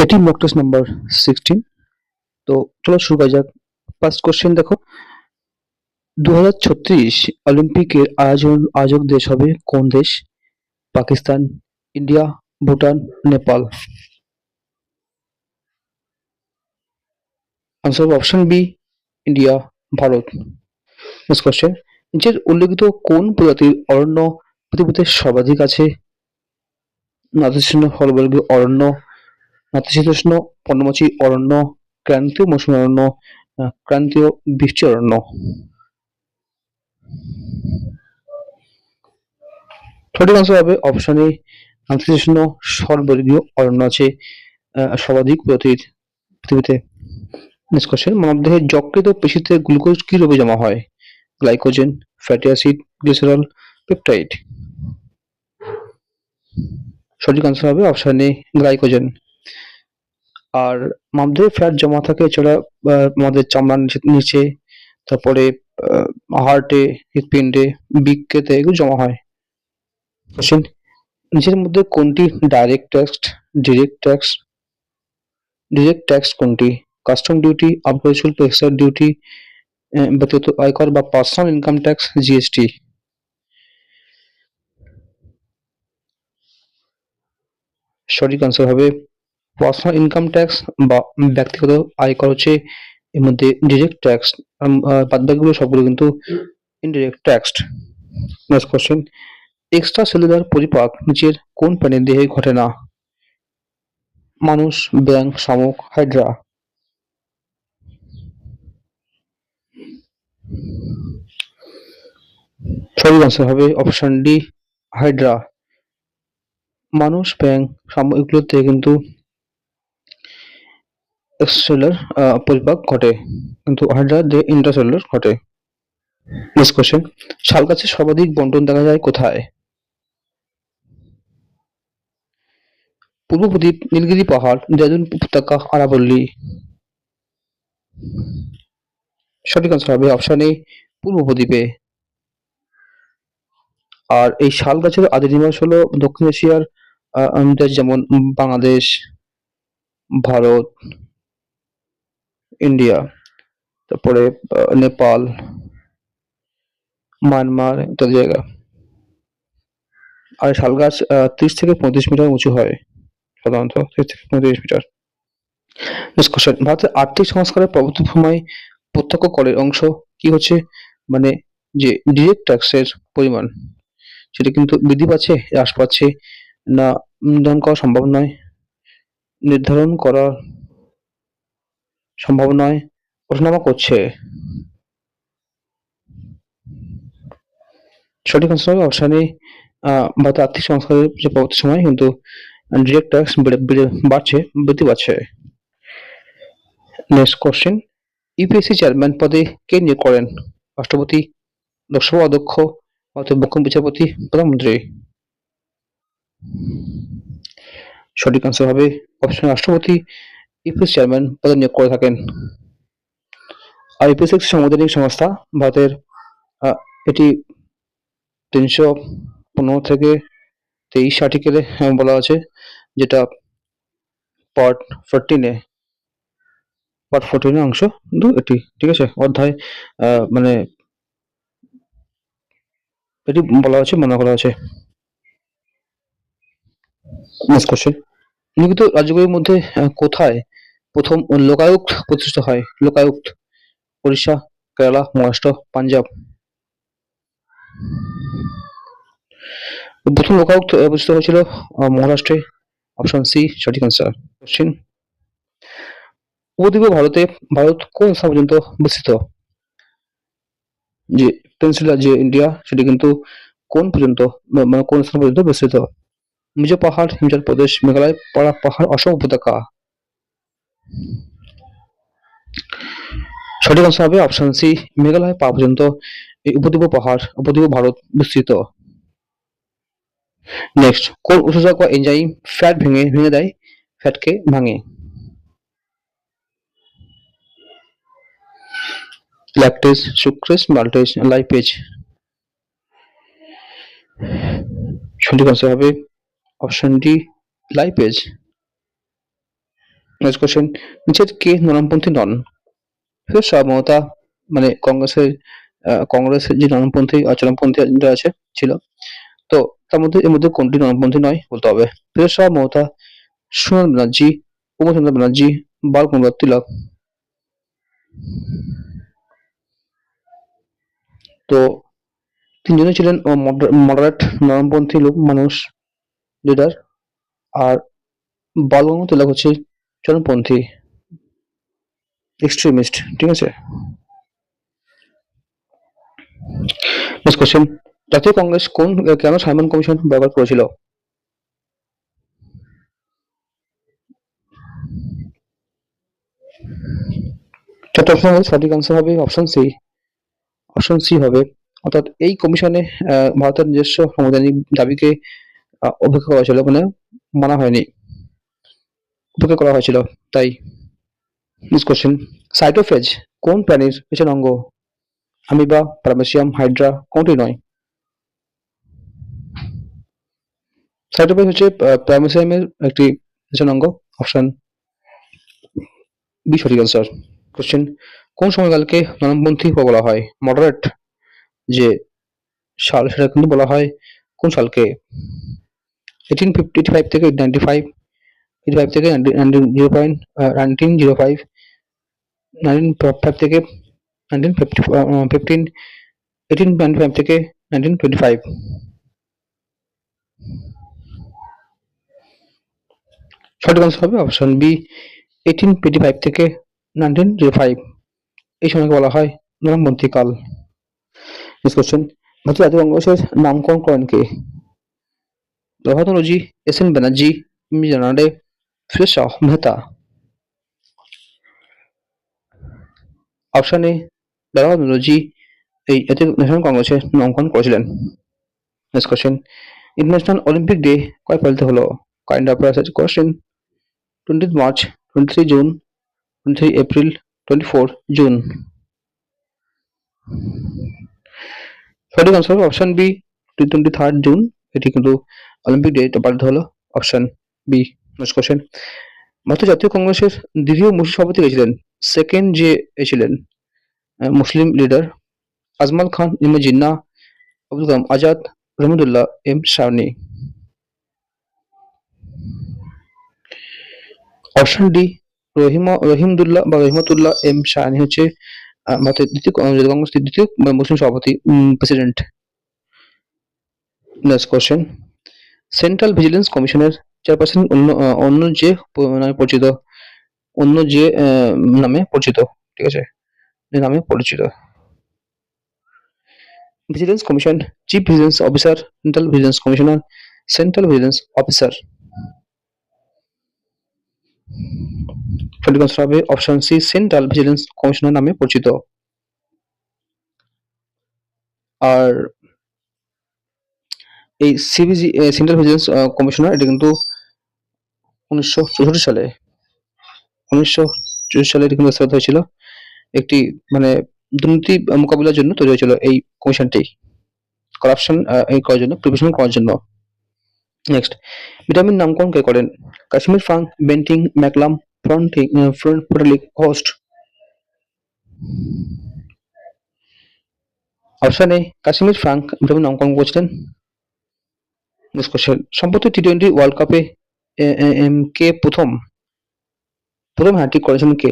এটি mock test number 16। তো চলো শুরু করা যাক। ফার্স্ট কোশ্চেন দেখো, 2036 অলিম্পিকের আয়োজক দেশ হবে কোন দেশ? পাকিস্তান, ইন্ডিয়া, ভুটান, নেপাল। আনসার হবে option B, India, Bharat. Next question, নিচের উল্লেখিত কোন প্রজাতির অরণ্য পৃথিবীতে সর্বাধিক আছে? নাতিশীতোষ্ণ হলবর্গীয় অরণ্য, নাতিশীতোষ্ণ পর্ণমোচী অরণ্য, ক্রান্তীয় মৌসুমী অরণ্য, ক্রান্তীয় বৃষ্টি অরণ্য। সঠিক আনসার হবে অপশন এ, নাতিশীতোষ্ণ হলবর্গীয় অরণ্য আছে সর্বাধিক প্রজাতির পৃথিবীতে। নেক্সট কোশ্চেন, মানবদেহের যকৃত পেশিতে গ্লুকোজ কি রূপে জমা হয়? Glycogen, fatty acid, glycerol, peptide. সঠিক আনসার হবে অপশন এ, গ্লাইকোজেন। আর মানবদেহে ফ্যাট জমা থাকে এছাড়া আমাদের চামড়ার নিচে, তারপরে হার্টে, হৃৎপিণ্ডে, বৃক্কেতে এগুলো জমা হয়। কোশ্চেন, নিচের মধ্যে কোনটি ডাইরেক্ট ট্যাক্স কোনটি? কাস্টম ডিউটি, আবগারি শুল্ক, এক্সাইজ ডিউটি, ব্যতীত আয়কর বা পার্সোনাল ইনকাম ট্যাক্স, জিএসটি। সঠিক আনসার হবে পার্সোনাল ইনকাম ট্যাক্স বা ব্যক্তিগত আয়কর হচ্ছে এর মধ্যে ডিরেক্ট ট্যাক্স, বাদবাকিগুলো সবগুলো কিন্তু indirect taxed. Next question, extra cellular পরিপাক নিচের কোন প্রাণীর দেহে ঘটে না? মানুষ, ব্যাঙ, শামুক, হাইড্রা। সঠিক আনসার হবে অপশন ডি, হাইড্রা। মানুষ, ব্যাঙ, শামুক এগুলোতে কিন্তু এক্সট্রাসেলুলার পরিপাক ঘটে, কিন্তু হাইড্রা দিয়ে ইন্ট্রাসেলুলার ঘটে। নেক্সট কোশ্চেন, শাল গাছের সর্বাধিক বন্টন দেখা যায় কোথায়? পূর্ব প্রদীপ, নীলগিরি পাহাড়, দেরাদুন উপত্যকা, আরাবল্লী। সঠিক আনসার হবে অপশন এ, পূর্ব প্রদীপে। আর এই শাল গাছের আদি নিবাস হলো দক্ষিণ এশিয়ার দেশ, যেমন বাংলাদেশ, ভারত, ইন্ডিয়া, তারপরে নেপাল, মায়ানমার ইত্যাদি জায়গা। আর শাল গাছ 30 থেকে 35 মিটার উঁচু হয়, সাধারণত 30 থেকে 35 মিটার। নেক্সট কোশ্চেন, ভারতের আর্থিক সংস্কারের প্রবর্তন সময় প্রত্যক্ষ করের অংশ কি হচ্ছে? মানে যে ডিরেক্ট ট্যাক্সের পরিমাণ সেটা কিন্তু বৃদ্ধি পাচ্ছে, হ্রাস পাচ্ছে, না নির্ধারণ করা সম্ভব নয়, ওঠানামা করছে। সঠিক আনসার হবে অপশন এ, ভারতের আর্থিক সংস্কারের যে পরবর্তী সময় কিন্তু ডিরেক্ট ট্যাক্স বৃদ্ধি পাচ্ছে। নেক্সট কোশ্চেন, ইউপিএসসি চেয়ারম্যান পদে কে নিয়োগ করেন? রাষ্ট্রপতি, লোকসভা অধ্যক্ষ, মুখ্য বিচারপতি, প্রধানমন্ত্রী। সঠিক আনসার হবে অপশন রাষ্ট্রপতি ইউপিএসসি চেয়ারম্যান পদে নিয়োগ করে থাকেন। আর ইউপিএসসি একটি সাংবিধানিক সংস্থা ভারতের, এটি 315 থেকে 23 আর্টিকেলে বলা আছে, যেটা পার্ট 14 অংশ কিন্তু এটি, ঠিক আছে, অধ্যায় মানে এটি বলা আছে, মনে করা আছে। নেক্সট কোশ্চেন, নিম্নলিখিত রাজ্যগুলির মধ্যে কোথায় প্রথম লোকায়ুক্ত প্রতিষ্ঠিত হয়? লোকায়ুক্ত, উড়িষ্যা, কেরালা, মহারাষ্ট্র, পাঞ্জাব। প্রথম লোকায়ুক্ত প্রতিষ্ঠিত হয়েছিল মহারাষ্ট্রে, অপশন সি সঠিক আনসার। কোশ্চেন, উপদ্বীপীয় ভারত কোন স্থান পর্যন্ত বিস্তৃত? যে পেনিনসুলা যে ইন্ডিয়া সেটি কিন্তু কোন স্থান পর্যন্ত বিস্তৃত? মিজো পাহাড়, হিমাচল প্রদেশ, মেঘালয়, পাহাড়, অসম উপত্যকা। সঠিক আনসার হবে অপশন সি, মেঘালয় পাহাড় পর্যন্ত এই উপদ্বীপ ভারত বিস্তৃত। নেক্সট, কোন উৎসেচক বা এনজাইম ফ্যাট ভেঙে দেয়? ফ্যাটকে ভাঙে। Lactase, sucrase, maltase, lipase. সঠিক আনসার হবে option D, lipase. Next question, নিচের কে নরমপন্থী নন? ফিরোজ শাহ মমতা মানে কংগ্রেসের যে নরমপন্থী চরমপন্থী যারা আছে ছিল, তো তার মধ্যে এর মধ্যে কোনটি নরমপন্থী নয় বলতে হবে। ফিরোজ শাহ মমতা, সুনীল ব্যানার্জি, প্রমথচন্দ্র ব্যানার্জি, বালগঙ্গাধর তিলক। তো তিনজনই ছিলেন মডারেট নরমপন্থী মানুষ, লিডার। আর বালগঙ্গাধর তিলক হচ্ছে চরমপন্থী এক্সট্রিমিস্ট, ঠিক আছে। নেক্সট কোশ্চেন, জাতীয় কংগ্রেস কেন সাইমন কমিশন ব্যবহার করেছিল? চারটে অপশন হবে, সঠিক আনসার হবে অপশন সি হবে। অর্থাৎ এই কমিশনে ভারতের নিজস্ব সাংবিধানিক দাবিকে উপেক্ষা করা ছিল, মানে মানা হয়নি, উপেক্ষা করা হয়েছিল তাই। নেক্সট কোশ্চেন, সাইটোফেজ কোন প্রাণীর পেছন অঙ্গ? আমিবা, প্যারামেসিয়াম, হাইড্রা, কোনটি নয়? সাইটোফেজ হচ্ছে প্যারামেসিয়ামের একটি পেছন অঙ্গ। অপশন বি সঠিক আনসার। কোশ্চেন, কোন সময়কালকে নরমপন্থী বলা হয়? মডারেট যে সাল সেটা কিন্তু বলা হয় কোন সালকে? 1885 থেকে 95, 85 থেকে 1905, 1905 থেকে 1915, 1895 থেকে 1925। সঠিক আনসার হবে অপশন বি 1825 থেকে 1905, এই সময়কে বলা হয় নরমপন্থী কাল। নেক্সট কোশ্চেন, ভারতীয় জাতীয় কংগ্রেসের নামকরণ করেন কে? Jawaharlal Nehruji, S N Banerjee, M G Ranade, Firoz Shah Mehta. Option A Jawaharlal Nehruji এই জাতীয় ন্যাশনাল কংগ্রেসের নামকরণ করেছিলেন। Next question, international Olympic day কয় পালিত হলো? Kind of question. 20 March, 23 June, 23 April, 24 June. সঠিক আনসার হবে অপশন বি 23 জুন, এটি কিন্তু অলিম্পিক ডে পালিত হলো। Option B. নেক্সট কোশ্চেন, ভারতীয় জাতীয় কংগ্রেসের দ্বিতীয় মুসলিম সভাপতি কে ছিলেন? সেকেন্ড যে ছিলেন মুসলিম leader, Ajmal Khan M A Jinnah, Abdul Kalam Azad, Rahmatullah M সারনি। Option D রহিমদুল্লাহ বা রহিমতুল্লাহ এম সারনি হচ্ছে ভারতের দ্বিতীয় কংগ্রেসের দ্বিতীয় মুসলিম সভাপতি, president. Next question, central vigilance কমিশনের চেয়ারপারসন অন্য যে নামে পরিচিত, অন্য যে নামে পরিচিত, ঠিক আছে, যে নামে পরিচিত। Vigilance commission, chief vigilance officer, central vigilance commissioner, central vigilance officer. সঠিক আনসার হবে option C central vigilance commissioner নামে পরিচিত। আর এই সিভিজি সেন্ট্রাল ভিজিলেন্স কমিশনার এটা কিন্তু 1964 সালে 1964 সালে এটা কিন্তু স্থাপিত হয়েছিল। একটি মানে দুর্নীতি মোকাবিলার জন্য তৈরি হয়েছিল এই কমিশনটি, করাপশন এই করার জন্য, প্রিভেনশন করার জন্য। নেক্সট, ভিটামিন নামকরণ কে করেন? কাশ্মীর ফাং, বেন্টিং, ম্যাকলাম, ফ্রন্টিক হোস্ট। Option A Casimir Funk vitamin নামকরণ করেছিলেন। নেক্সট কোশ্চেন, সম্প্রতি টি-20 ওয়ার্ল্ড কাপে কে প্রথম হ্যাট্রিক করেছেন কে?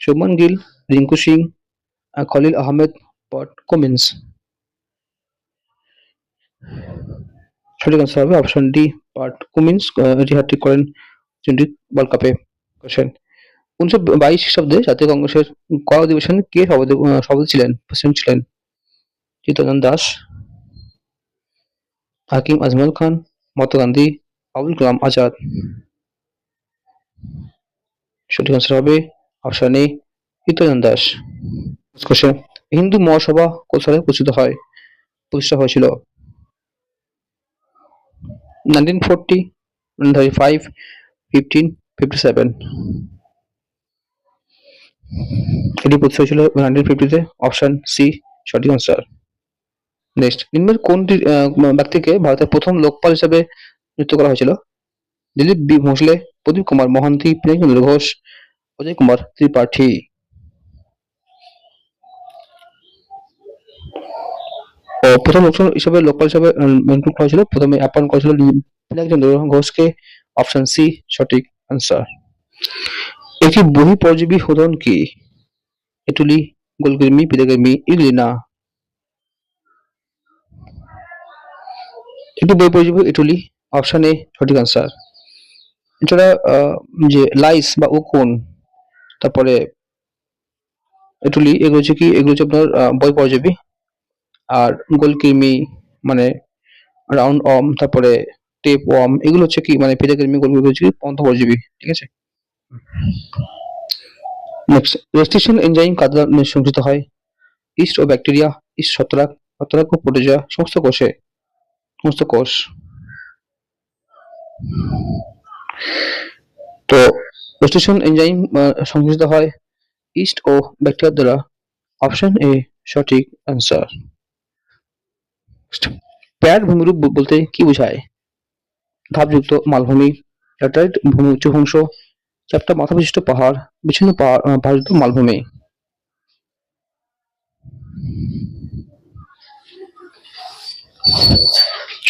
শুভমান গিল, রিঙ্কু সিং, খলিল আহমেদ, পট কুমিন্স। সঠিক আনসার হবে অপশন ডি পাট কুমিন্স, এটি হ্যাট্রিক করেন টি-20 ওয়ার্ল্ড কাপে। কোশ্চেন, 1922 খ্রিস্টাব্দে জাতীয় কংগ্রেসের ক অধিবেশনে কে সভাপতি ছিলেন, প্রেসিডেন্ট ছিলেন? চিত্তরঞ্জন দাস, হাকিম আজমল খান, মহাত্মা গান্ধী, আবুল কালাম আজাদ। সঠিক আনসার হবে option A Chittaranjan Das. Question, Hindu Mahasabha কত সালে প্রতিষ্ঠা হয়েছিল? 1940, 1935, 15, 57। এটি প্রতিষ্ঠা হয়েছিল 1950-তে। অপশন সি সঠিক আনসার। নেক্সট, নিম্নের কোনটি ব্যক্তিকে ভারতের প্রথম লোকপাল হিসেবে নিযুক্ত করা হয়েছিল? দিলীপ বি ভোসলে, প্রদীপ কুমার মহান্তি, প্রেমচন্দ্র ঘোষ, অজয় কুমার ত্রিপাঠী। ও প্রথম লোকপাল হিসেবে নিযুক্ত হয়েছিল, প্রথমে অ্যাপয়েন্ট করেছিল প্রেমচন্দ্র ঘোষকে। অপশন সি সঠিক আনসার। একটি বহিঃপরজীবী উদাহরণ কি? এটুলি, গোলকৃমি, পিতাকৃমি, ইগলিনা। একটি বহিঃপরজীবী এটুলি, অপশন এ সঠিক আনসার। এছাড়া যে লাইস বা উকুন, তারপরে এটুলি, এগুলো হচ্ছে কি, এগুলো হচ্ছে আপনার বহিঃপরজীবী। আর গোলকৃমি মানে রাউন্ড ওয়ার্ম, তারপরে টেপ ওয়ার্ম, এগুলো হচ্ছে কি মানে পিতাকৃমি, গোলকৃমি হচ্ছে কি অন্তঃপরজীবী। ঠিক আছে। নেক্সট, রেস্ট্রিকশন এনজাইম কাদের দ্বারা সংযোজিত হয়? ইস্ট ও ব্যাকটেরিয়া, ইস্ট ছত্রাক, ছত্রাক ও প্রোটোজোয়া, সমস্ত কোষে, সমস্ত কোষ। তো রেস্ট্রিকশন এনজাইম সংযোজিত হয় ইস্ট ও ব্যাকটেরিয়া দ্বারা। অপশন এ সঠিক আনসার। প্যাড ভূমিরূপ বলতে কি বোঝায়? ধাপযুক্ত মালভূমি, ল্যাটেরাইট ভূমি উচ্চভ্রংশ, চ্যাপ্টা মাথা বিশিষ্ট পাহাড়, বিচ্ছিন্ন পাহাড়যুক্ত মালভূমি।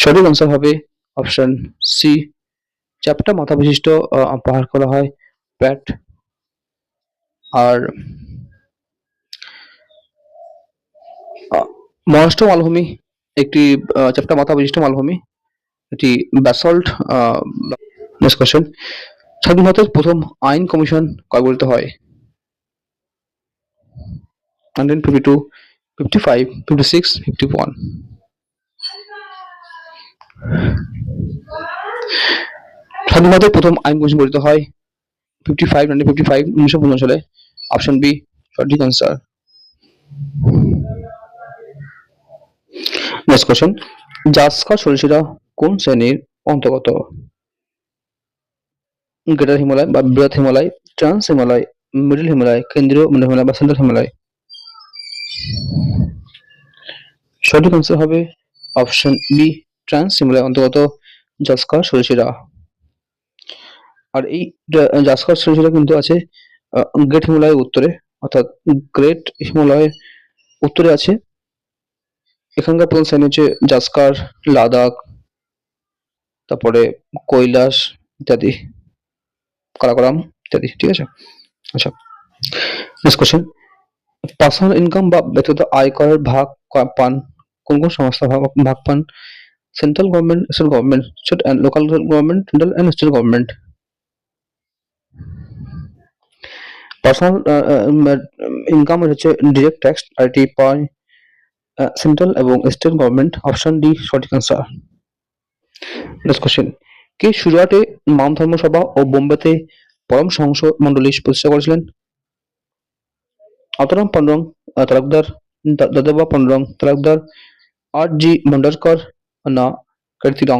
সঠিক আনসার হবে অপশন সি, চ্যাপ্টা মাথা বিশিষ্ট পাহাড় করা হয় প্যাড। আর মহারাষ্ট্র মালভূমি একটি চ্যাপ্টা মাথা বিশিষ্ট মালভূমি, এটি ব্যাসল্ট। নেক্সট কোশ্চেন, স্বাধীন ভারতের প্রথম আইন কমিশন কবে গঠিত হয়? 1952, 55, 56, 51। স্বাধীন ভারতের প্রথম আইন কমিশন গঠিত হয় 1955 সালে। অপশন বি সঠিক আনসার। নেক্সট কোশ্চেন, জাসকার সরিষিরা কোন শ্রেণীর অন্তর্গত? গ্রেটার হিমালয় বা বৃহৎ হিমালয়, ট্রান্স হিমালয়, মিডল হিমালয়, কেন্দ্রীয় হিমালয় বা সেন্ট্রাল হিমালয়। সঠিক আনসার হবে অপশন বি, ট্রান্স হিমালয় অন্তর্গত জাসকার সরিষিরা। আর এই জাসকার সরিষিরা কিন্তু আছে গ্রেট হিমালয়ের উত্তরে, অর্থাৎ গ্রেট হিমালয়ের উত্তরে আছে। এখানকার প্রধান শ্রেণী হচ্ছে জাসকার, লাদাখ, তারপরে কৈলাস ইত্যাদি, কারাকোরাম ইত্যাদি। ঠিক আছে। আচ্ছা, নেক্সট কোশ্চেন, পার্সোনাল ইনকাম বা ব্যক্তিগত আয়করের ভাগ পান কোন কোন সংস্থা ভাগ পান? Central government, state government, state and local government, central and state government. Personal income হচ্ছে ডিরেক্ট ট্যাক্স, আর এটি পায় সেন্ট্রাল এবং স্টেট গভর্নমেন্ট। অপশন ডি সঠিক আনসার। নেক্সট কোশ্চেন, কে সুরাটে মান ধর্ম সভা ও বোম্বেতে পরম সংস মন্ডলী প্রতিষ্ঠা করেছিলেন? আতরাম পান্ডুরং তালুকদার, দাদাবা পান্ডুরং তালুকদার, আর জি ভান্ডারকর না কীর্তিরং।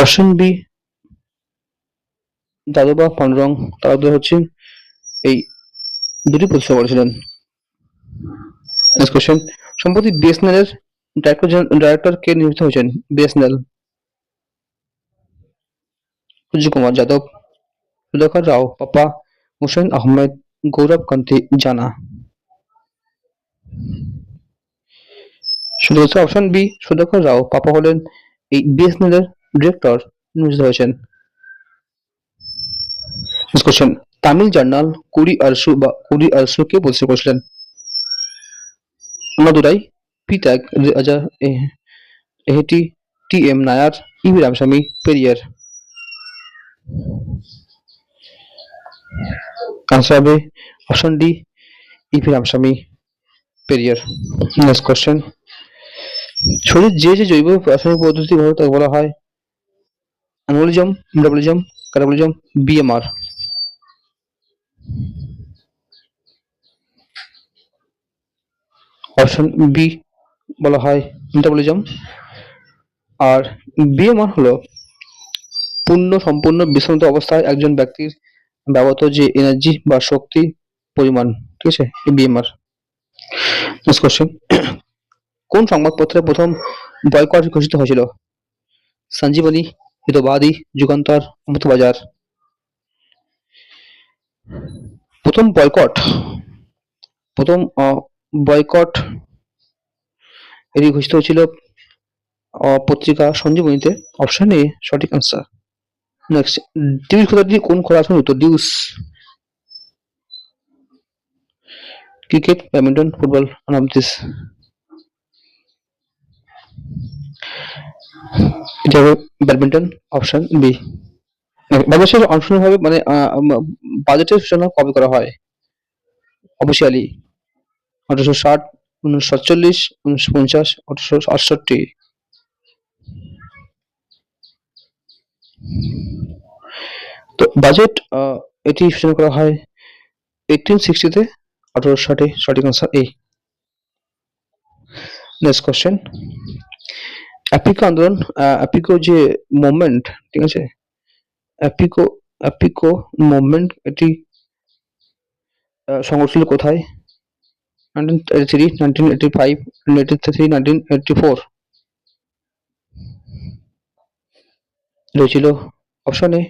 অপশন বি দাদোবা পান্ডুরং তালুকদার হচ্ছে এই দুটি প্রতিষ্ঠা করেছিলেন। নেক্সট কোশ্চেন, সম্প্রতি বিএসএনএল এর ডাইরেক্টর কে নিযুক্ত হয়েছেন? বিএসএনএল, সূর্য কুমার যাদব, সুধাকর রাও পাপা, হুসেন আহমেদ, গৌরব কান্তি জানা। অপশন বি সুধাকর রাও পাপা হলেন এই বিএসএনএল এর ডিরেক্টর নিযুক্ত হয়েছেন। নেক্সট কোশ্চেন, তামিল জার্নাল কুড়ি আরশু বা কুড়ি আরশু কে প্রতিষ্ঠা করেছিলেন? আন্নাদুরাই, পিতাক রাজা এহেটি, T M Nair, E V Ramaswamy, Periyar. Answer হবে option D, E V Ramaswamy, Periyar. Next question, শরীর যে যে জৈব রাসায়নিক পদ্ধতি ব্যবহার তাকে বলা হয়? Anabolism, metabolism, catabolism, BMR. Option B বলা হয় মেটাবলিজম। আর বিএমআর হলো সম্পূর্ণ বিশ্রান্ত অবস্থায় একজন ব্যক্তির ব্যবহৃত যে এনার্জি বা শক্তি পরিমাণ। ঠিক আছে, বিএমআর। নেক্সট কোশ্চেন, কোন সংবাদপত্রে প্রথম বয়কট ঘোষিত হয়েছিল? সঞ্জীবনী, হিতবাদী, যুগান্তর, অমৃতবাজার। প্রথম বয়কট প্রথম বয়কট এটি ঘোষিত হয়েছিল পত্রিকা সঞ্জীবনীতে। অপশন এ সঠিক আনসার। নেক্সট, ডিউস কথাটি কোন খোলা আসনের উত্তর? ডিউস ক্রিকেট, ব্যাডমিন্টন, ফুটবল, নাম অফ দিস। এটা হবে ব্যাডমিন্টন, অপশন বি। বাংলাদেশের আনুষ্ঠানিকভাবে মানে বাজেটের সূচনা কবে করা হয়? অফিসিয়ালি 1860, 1947, 1950, 1868। তো বাজেট এটি সূচনা করা হয় 1860-তে, 1860-এ। সঠিক আনসার এ। নেক্সট কোশ্চেন, অ্যাপ্রিকো আন্দোলন, অ্যাপ্রিকো যে মুভমেন্ট, ঠিক আছে, অ্যাপ্রিকো অ্যাপ্রিকো মুভমেন্ট এটি সংগঠিত কোথায়? 1983, 1985, 1983, 1984 হয়েছিল। Option A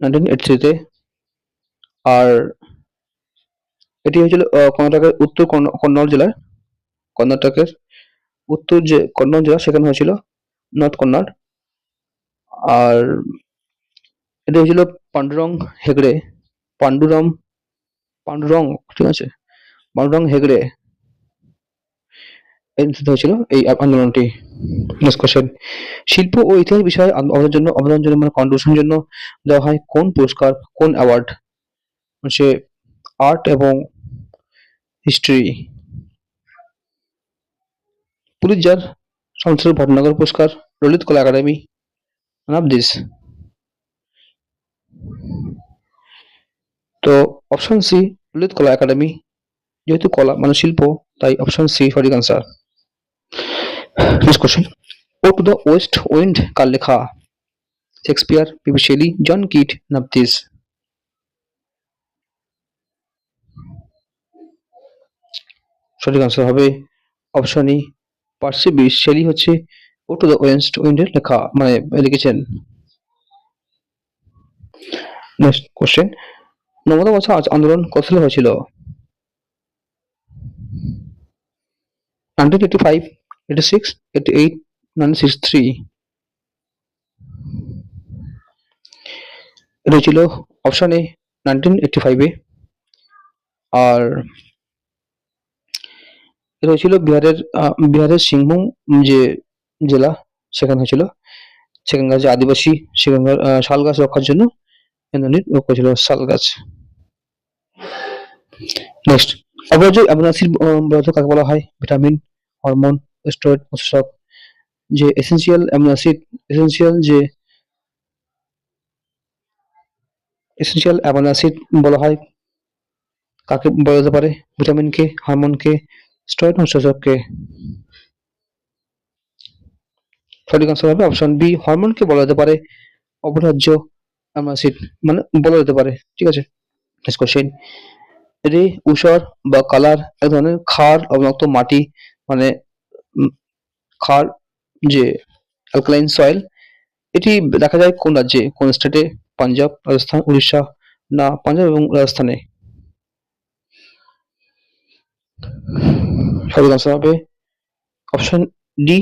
1983-তে। আর এটি হয়েছিল কর্ণাটকের উত্তর কন্নড় জেলার, কর্ণাটকের উত্তর যে কন্নড় জেলা সেখানে হয়েছিল, নর্থ কন্নড়। আর এটা হয়েছিল পান্ডুরং হেগড়ে, পান্ডুরম পান্ডুরং, ঠিক আছে, পান্ডুরং হেগড়ে এই নেতৃত্বে হয়েছিল এই আন্দোলনটি। নেক্সট কোশ্চেন, শিল্প ও ইতিহাস বিষয়ে অবদানের জন্য মানে কন্ট্রিবিউশনের জন্য দেওয়া হয় কোন পুরস্কার, কোন অ্যাওয়ার্ড? হচ্ছে আর্ট এবং হিস্ট্রি। পুলিৎজার, শামসুর ভটনাগর পুরস্কার, Lalit Kala academy, none of this. তো option C Lalit Kala academy, যেহেতু কলা মানে শিল্প, তাই অপশন সি সঠিক answer. Next question, ode to the west wind কার লেখা? Shakespeare, P B Shelley, John Keats, none of this. সঠিক আনসার হবে option E Percy Bysshe Shelley হচ্ছে ও টু দ্য ওয়েস্ট উইন্ডের লেখা মানে লিখেছেন। নেক্সট কোশ্চেন, নর্মদা বছর আন্দোলন কত সালে হয়েছিল? 1985, 86, 88, 1963। এটা হয়েছিল অপশন এ 1985-এ। আর এটা হয়েছিল বিহারের সিংভূম যে জেলা, সেখানে হয়েছিল। সেখানকার যে আদিবাসী, সেখানকার শাল গাছ রক্ষার জন্য আন্দোলন করেছিল, শাল গাছ। নেক্সট, অগ্রজ অ্যামিনো অ্যাসিড বলতে কাকে বলা হয়? ভিটামিন, হরমোন, স্টেরয়েড, উৎসেচক। যে essential amino acid, essential amino acid বলা হয় কাকে বলা যেতে পারে? ভিটামিনকে, হরমোনকে, স্টেরয়েড, উৎসেচককে। সঠিক আনসার হবে অপশন বি, হরমোনকে বলা যেতে পারে অপরিহার্য অ্যামিনো অ্যাসিড মানে বলা যেতে পারে, ঠিক আছে। নেক্সট কোশ্চেন, রে ঊষর বা কালার এক ধরনের ক্ষার লবণাক্ত মাটি মানে ক্ষার যে অ্যালকালাইন সয়েল, এটি দেখা যায় কোন রাজ্যে, কোন স্টেটে? পাঞ্জাব, রাজস্থান, উড়িষ্যা, না পাঞ্জাব এবং রাজস্থানে। সঠিক আনসার হবে অপশন ডি,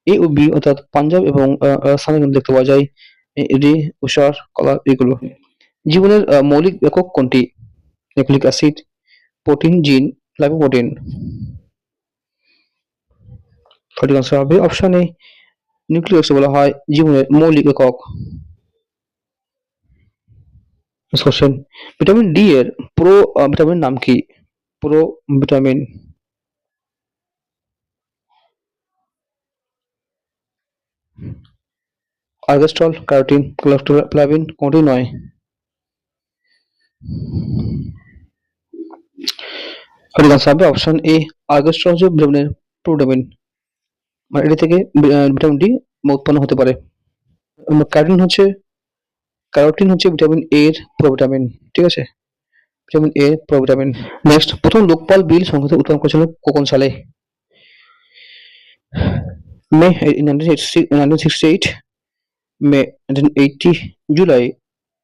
এ ও বি, অর্থাৎ পাঞ্জাব এবং রাজস্থানে কিন্তু দেখতে পাওয়া যায় রে, ঊষর, কালার এগুলো। জীবনের মৌলিক একক কোনটি? নিউক্লিক অ্যাসিড, প্রোটিন, জিন, লাইপোপ্রোটিন। সঠিক আনসার হবে অপশন এ, নিউক্লিক অ্যাসিড বলা হয় জীবনের মৌলিক একক। কোশ্চেন, ভিটামিন ডি এর পুরো ভিটামিন নাম কি? পুরো ভিটামিন। আর্গস্টল, ক্যারোটিন, প্লাভিন, কোনটি নয়? সঠিক আনসার হবে অপশন এ, আর্গস্টল হচ্ছে ভিটামিনের প্রোভিটামিন, মানে এটি থেকে ভিটামিন ডি উৎপন্ন হতে পারে। ক্যারোটিন হচ্ছে ভিটামিন এ এর প্রোভিটামিন, ঠিক আছে, ভিটামিন এ প্রোভিটামিন। নেক্সট, প্রথম লোকপাল বিল সংসদে উত্থাপন করেছিল কোন সালে? May in 1968, May 1980, July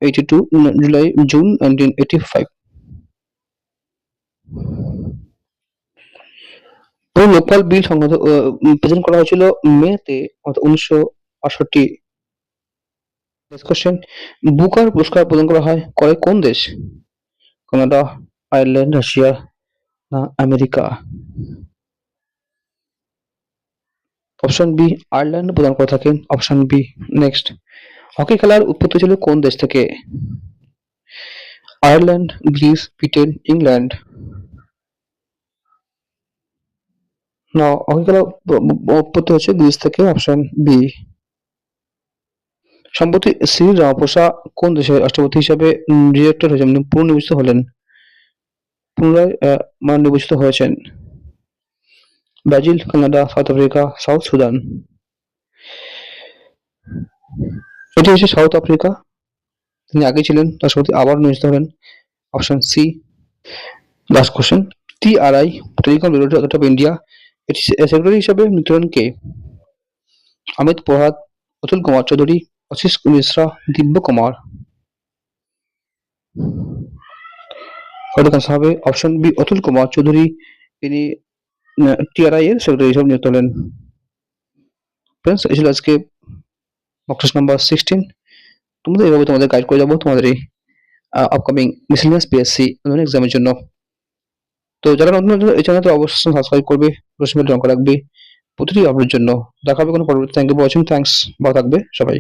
82, July June 1985। ওই লোকপাল বিল সংক্রান্ত প্রেজেন্ট করা হয়েছিল মেতে 1968। নেক্সট কোশ্চেন, বুকার পুরস্কার প্রদান করা হয় করে কোন দেশ? কানাডা, আয়ারল্যান্ড, রাশিয়া না আমেরিকা? অপশন বি, আয়ারল্যান্ড প্রদান করে থাকেন। Option B. নেক্সট, হকি খেলার উৎপত্তি ছিল কোন দেশ থেকে? আয়ারল্যান্ড, গ্রিস, ব্রিটেন, ইংল্যান্ড না, হকি খেলা উৎপত্তি হচ্ছে গ্রিস থেকে। Option B. সম্প্রতি শ্রী রামাফোসা কোন দেশের রাষ্ট্রপতি হিসাবে রিইলেক্টেড হয়েছেন, মানে পুনর্নির্বাচিত হলেন, পুনরায় নির্বাচিত হয়েছেন? Brazil, Canada, south Africa, south Sudan? এটি হচ্ছে সাউথ আফ্রিকা। তিনি আগে ছিলেন রাষ্ট্রপতি, আবার নির্বাচিত হলেন। Option C. Last question, TRI telecom regulatory authority of India এটি সেক্রেটারি হিসাবে নিযুক্ত হলেন কে? অমিত প্রভাত, অতুল কুমার চৌধুরী, আশিস মিশ্রা, দিব্য কুমার? সঠিক আনসার হবে অপশন বি, অতুল কুমার চৌধুরী। তিনি টিআরআই এর সেক্রেটারি হিসাবে নিযুক্ত হলেন। ফ্রেন্ডস, এই ছিল আজকে মক টেস্ট নাম্বার 16। তোমাদের এইভাবে তোমাদের গাইড করে যাবো তোমাদের এই আপকামিং মিসেলিনিয়াস পিএসসি এক্সামের জন্য। তো যারা নতুন এই চ্যানেলটা অবশ্যই সাবস্ক্রাইব করবে, বেল অন করে রাখবে প্রতিটি আপডেটের জন্য। দেখা হবে কোনো পরবর্তী। Thank you for watching. Thanks, ভালো থাকবে সবাই।